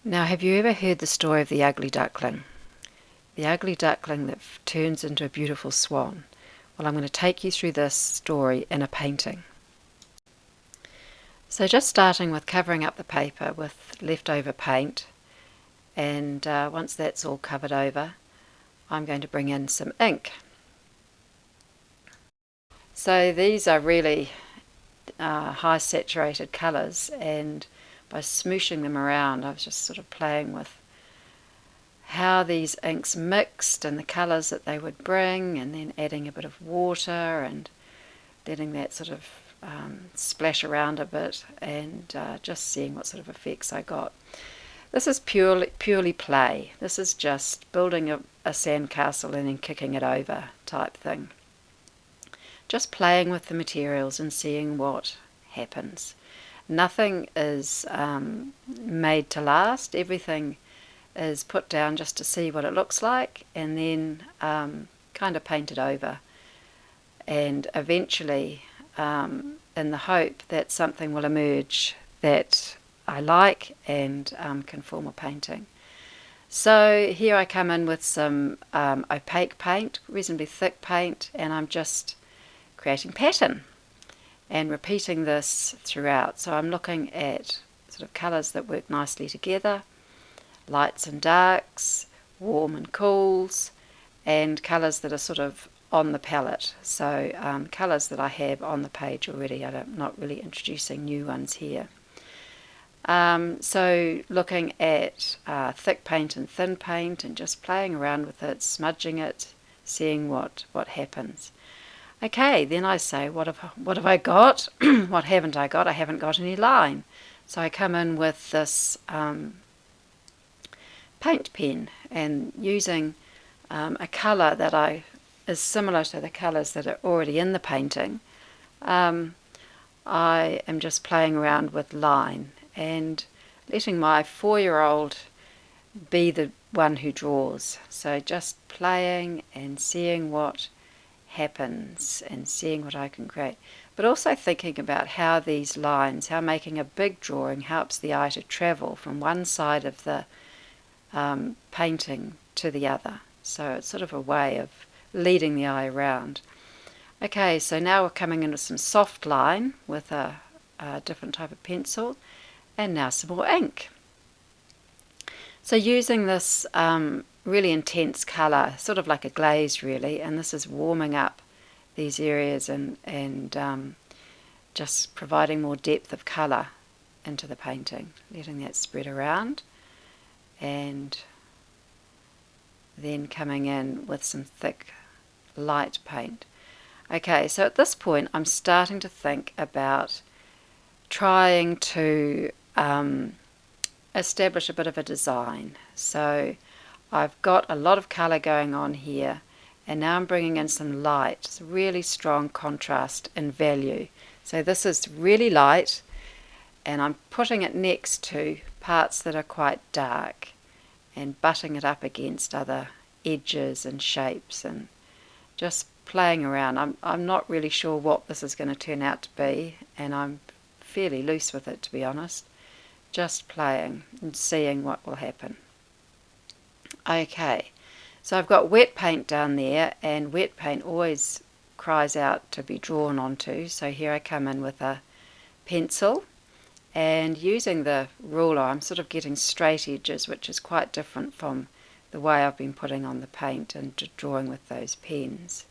Now, have you ever heard the story of the ugly duckling? The ugly duckling that turns into a beautiful swan. Well, I'm going to take you through this story in a painting. So just starting with covering up the paper with leftover paint, and once that's all covered over, I'm going to bring in some ink. So these are really high saturated colours, and by smooshing them around I was just sort of playing with how these inks mixed and the colours that they would bring, and then adding a bit of water and letting that sort of splash around a bit, and just seeing what sort of effects I got. This is purely play. This is just building a sandcastle and then kicking it over type thing. Just playing with the materials and seeing what happens. Nothing is made to last. Everything is put down just to see what it looks like, and then kind of painted over, and eventually in the hope that something will emerge that I like and can form a painting. So here I come in with some opaque paint, reasonably thick paint, and I'm just creating pattern and repeating this throughout. So I'm looking at sort of colours that work nicely together, lights and darks, warm and cools, and colours that are sort of on the palette. So colours that I have on the page already. I'm not really introducing new ones here. So looking at thick paint and thin paint and just playing around with it, smudging it, seeing what happens. Okay, then I say, what have I got? What haven't I got? I haven't got any line. So I come in with this paint pen and using a colour that is similar to the colours that are already in the painting. I am just playing around with line and letting my 4-year-old be the one who draws. So just playing and seeing what happens and seeing what I can create, but also thinking about how these lines, how making a big drawing helps the eye to travel from one side of the painting to the other. So it's sort of a way of leading the eye around. Okay, so now we're coming in with some soft line with a different type of pencil, and now some more ink. So using this really intense colour, sort of like a glaze really, and this is warming up these areas and just providing more depth of colour into the painting, letting that spread around, and then coming in with some thick light paint. Okay, so at this point I'm starting to think about trying to establish a bit of a design. So I've got a lot of colour going on here, and now I'm bringing in some light. It's a really strong contrast in value. So this is really light, and I'm putting it next to parts that are quite dark and butting it up against other edges and shapes and just playing around. I'm not really sure what this is going to turn out to be, and I'm fairly loose with it, to be honest. Just playing and seeing what will happen. Okay, so I've got wet paint down there, and wet paint always cries out to be drawn onto. So here I come in with a pencil, and using the ruler I'm sort of getting straight edges, which is quite different from the way I've been putting on the paint and drawing with those pens.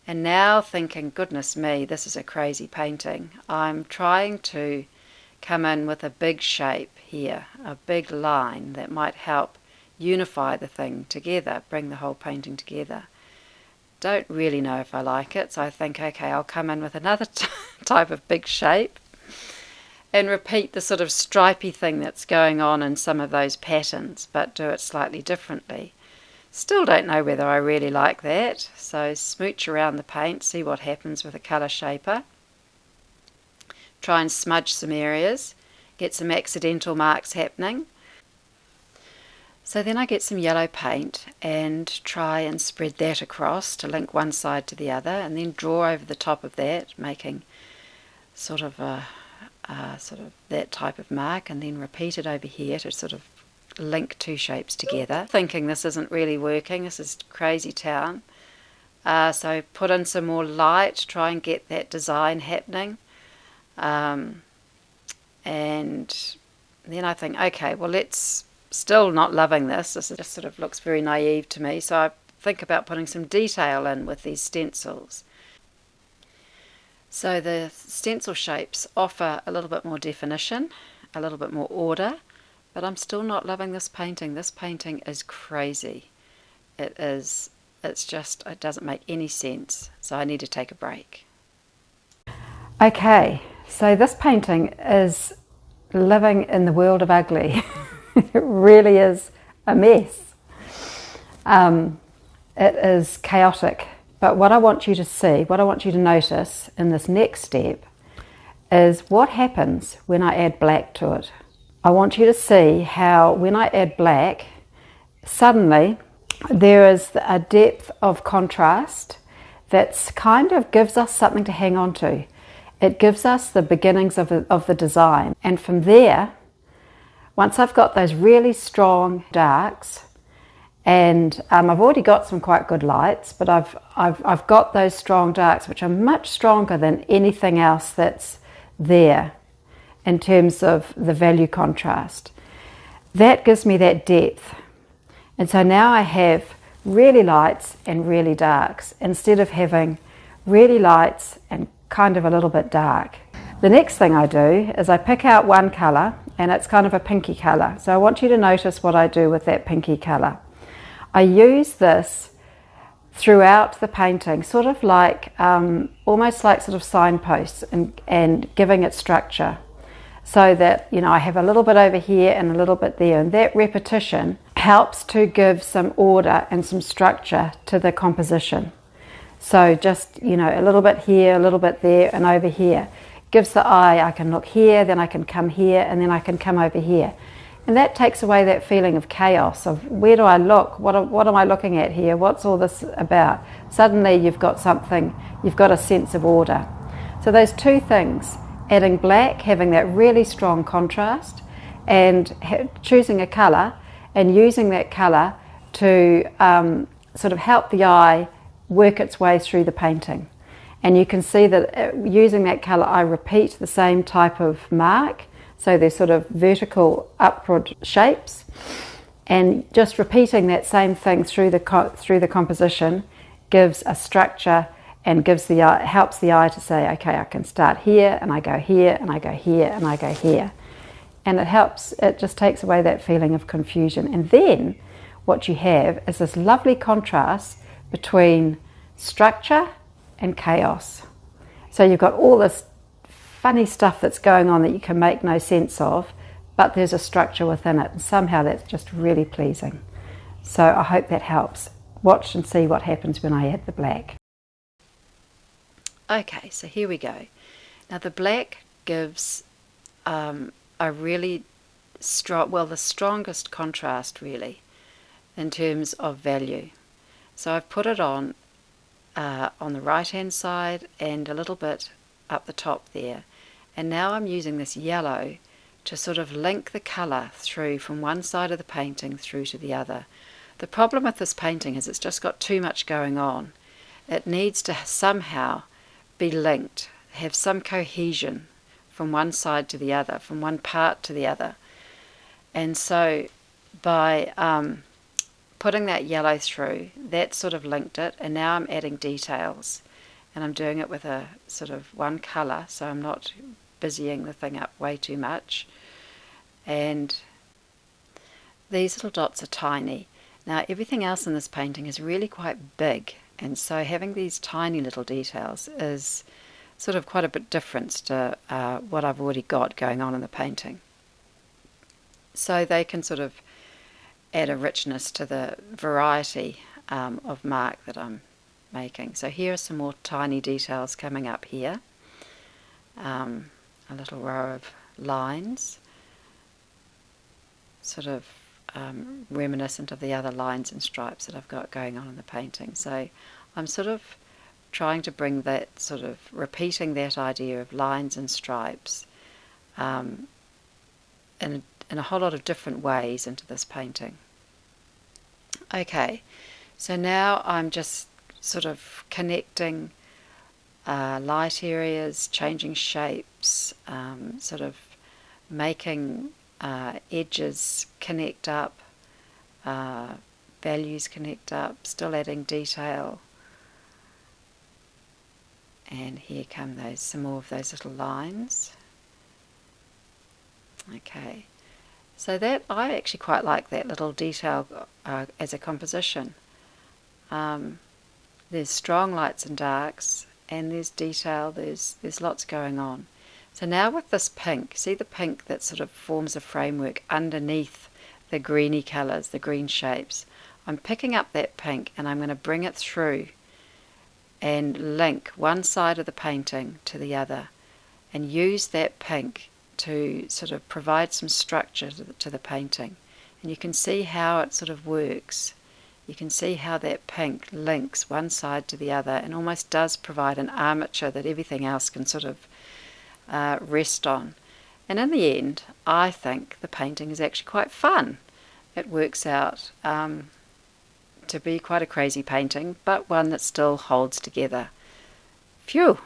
And now thinking, goodness me, this is a crazy painting. I'm trying to come in with a big shape here, a big line that might help unify the thing together, bring the whole painting together. Don't really know if I like it, so I think, okay, I'll come in with another type of big shape and repeat the sort of stripy thing that's going on in some of those patterns, but do it slightly differently. Still don't know whether I really like that, so smooch around the paint, see what happens with a colour shaper. Try and smudge some areas, get some accidental marks happening. So then I get some yellow paint and try and spread that across to link one side to the other, and then draw over the top of that, making sort of that type of mark, and then repeat it over here to sort of link two shapes together, thinking this isn't really working, this is crazy town. So put in some more light, try and get that design happening. And then I think, okay, well, let's still not loving this. This just sort of looks very naive to me. So I think about putting some detail in with these stencils. So the stencil shapes offer a little bit more definition, a little bit more order, but I'm still not loving this painting. This painting is crazy. It doesn't make any sense. So I need to take a break. Okay, so this painting is living in the world of ugly. It really is a mess. It is chaotic. But what I want you to see, what I want you to notice in this next step is what happens when I add black to it. I want you to see how when I add black, suddenly there is a depth of contrast that kind of gives us something to hang on to. It gives us the beginnings of the design. And from there, once I've got those really strong darks, and I've already got some quite good lights, but I've got those strong darks, which are much stronger than anything else that's there in terms of the value contrast. That gives me that depth. And so now I have really lights and really darks, instead of having really lights and kind of a little bit dark. The next thing I do is I pick out one colour, and it's kind of a pinky colour. So I want you to notice what I do with that pinky colour. I use this throughout the painting, sort of like, almost like sort of signposts and giving it structure. So that, I have a little bit over here and a little bit there. And that repetition helps to give some order and some structure to the composition. So just, a little bit here, a little bit there, and over here. Gives the eye, I can look here, then I can come here, and then I can come over here. And that takes away that feeling of chaos, of where do I look? What am I looking at here? What's all this about? Suddenly you've got a sense of order. So those two things, adding black, having that really strong contrast, and choosing a colour and using that colour to sort of help the eye work its way through the painting. And you can see that using that colour I repeat the same type of mark. So they're sort of vertical upward shapes, and just repeating that same thing through the composition gives a structure and helps the eye to say, okay, I can start here and I go here and I go here and I go here. And it just takes away that feeling of confusion. And then what you have is this lovely contrast between structure and chaos. So you've got all this funny stuff that's going on that you can make no sense of, but there's a structure within it, and somehow that's just really pleasing. So I hope that helps. Watch and see what happens when I add the black. Okay, so here we go. Now the black gives a really the strongest contrast really in terms of value. So I've put it on the right hand side and a little bit up the top there. And now I'm using this yellow to sort of link the colour through from one side of the painting through to the other. The problem with this painting is it's just got too much going on. It needs to somehow be linked, have some cohesion from one side to the other, from one part to the other. And so by putting that yellow through, that sort of linked it, and now I'm adding details. And I'm doing it with a sort of one colour, so I'm not busying the thing up way too much. And these little dots are tiny. Now everything else in this painting is really quite big, and so having these tiny little details is sort of quite a bit different to what I've already got going on in the painting. So they can sort of add a richness to the variety of mark that I'm making. So here are some more tiny details coming up here. A little row of lines, sort of reminiscent of the other lines and stripes that I've got going on in the painting. So I'm sort of trying to bring that sort of repeating that idea of lines and stripes in in a whole lot of different ways into this painting. Okay, so now I'm just sort of connecting light areas, changing shapes, sort of making edges connect up, values connect up, still adding detail. And here come some more of those little lines. Okay, so that I actually quite like that little detail as a composition. There's strong lights and darks, and there's detail, there's lots going on. So now with this pink, see the pink that sort of forms a framework underneath the greeny colours, the green shapes. I'm picking up that pink and I'm going to bring it through and link one side of the painting to the other and use that pink to sort of provide some structure to the painting. And you can see how it sort of works. You can see how that pink links one side to the other and almost does provide an armature that everything else can sort of rest on. And in the end, I think the painting is actually quite fun. It works out to be quite a crazy painting, but one that still holds together. Phew!